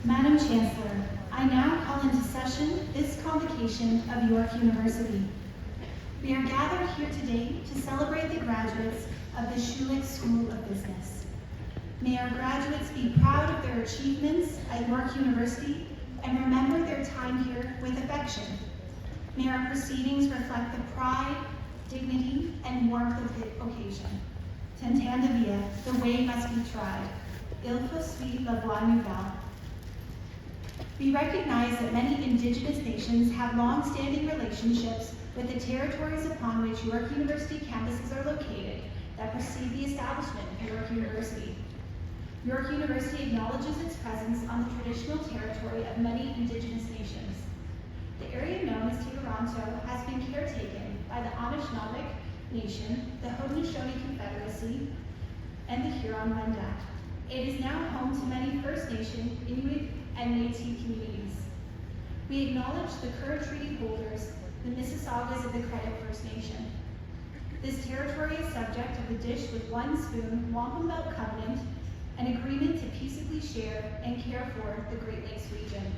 Madam Chancellor, I now call into session this convocation of York University. We are gathered here today to celebrate the graduates of the Schulich School of Business. May our graduates be proud of their achievements at York University and remember their time here with affection. May our proceedings reflect the pride, dignity, and warmth of the occasion. T'entendre bien, the way must be tried. Il faut suivre la voie nouvelle. We recognize that many Indigenous nations have long-standing relationships with the territories upon which York University campuses are located that precede the establishment of York University. York University acknowledges its presence on the traditional territory of many Indigenous nations. The area known as Toronto has been caretaken by the Anishinaabe Nation, the Haudenosaunee Confederacy, and the Huron-Wendat. It is now home to many First Nation, Inuit, and Métis communities. We acknowledge the current treaty holders, the Mississaugas of the Credit First Nation. This territory is subject to the Dish with One Spoon Wampum Belt Covenant, an agreement to peaceably share and care for the Great Lakes region.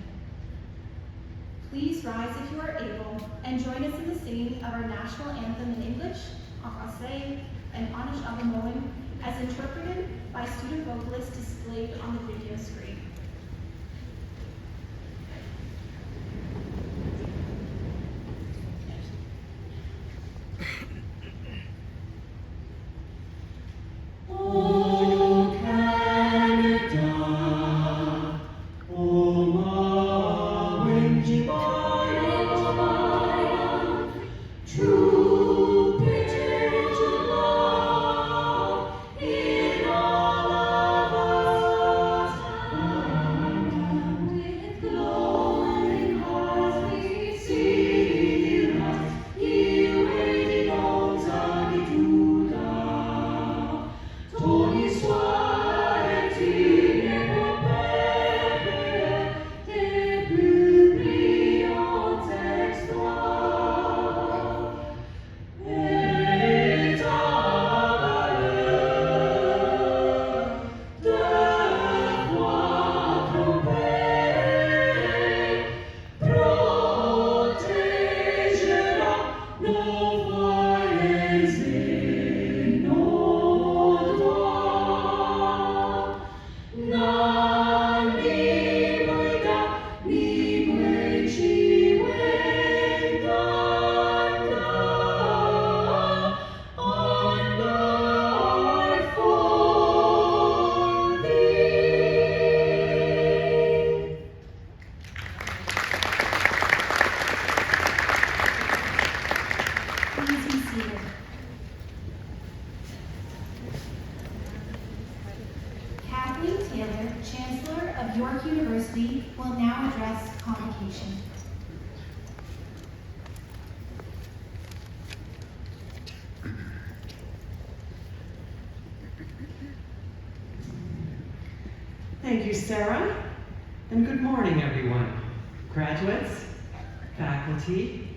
Please rise if you are able and join us in the singing of our national anthem in English, en français, and Anishinaabe as interpreted by student vocalists displayed on the video screen. Chancellor of York University, will now address convocation. Thank you, Sarah, and good morning, everyone. Graduates, faculty,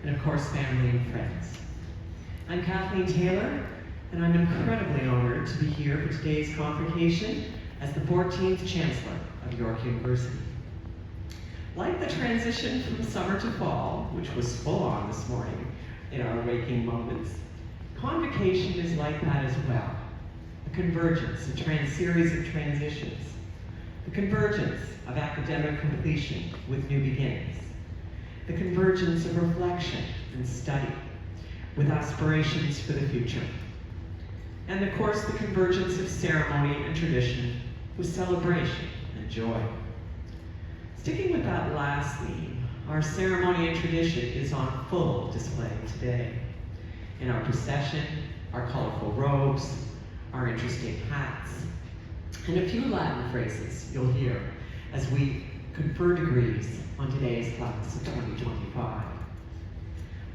and of course, family and friends. I'm Kathleen Taylor, and I'm incredibly honored to be here for today's convocation as the 14th Chancellor of York University. Like the transition from summer to fall, which was full on this morning in our waking moments, convocation is like that as well. A convergence, a series of transitions. The convergence of academic completion with new beginnings. The convergence of reflection and study with aspirations for the future. And of course, the convergence of ceremony and tradition with celebration and joy. Sticking with that last theme, our ceremony and tradition is on full display today. In our procession, our colorful robes, our interesting hats, and a few Latin phrases you'll hear as we confer degrees on today's class of 2025.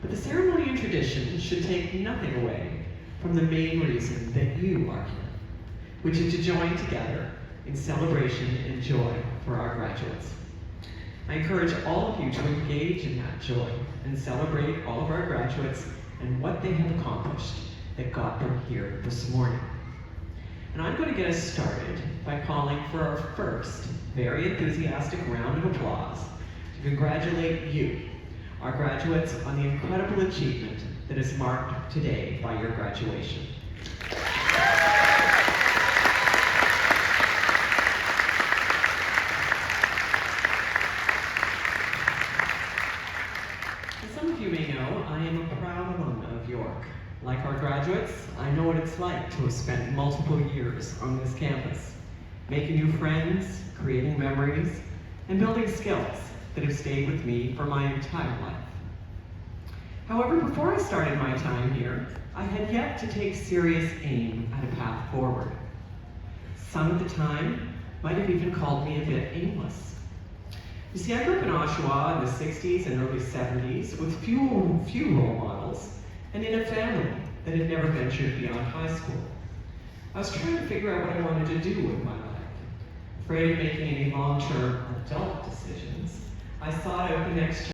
But the ceremony and tradition should take nothing away from the main reason that you are here, which is to join together in celebration and joy for our graduates. I encourage all of you to engage in that joy and celebrate all of our graduates and what they have accomplished that got them here this morning. And And I'm going to get us started by calling for our first very enthusiastic round of applause to congratulate you, our graduates, on the incredible achievement that is marked today by your graduation. As some of you may know, I am a proud alum of York. Like our graduates, I know what it's like to have spent multiple years on this campus, making new friends, creating memories, and building skills that have stayed with me for my entire life. However, before I started my time here, I had yet to take serious aim at a path forward. Some at the time might have even called me a bit aimless. You see, I grew up in Oshawa in the 60s and early 70s with few role models and in a family that had never ventured beyond high school. I was trying to figure out what I wanted to do with my life. Afraid of making any long-term adult decisions, I sought out the next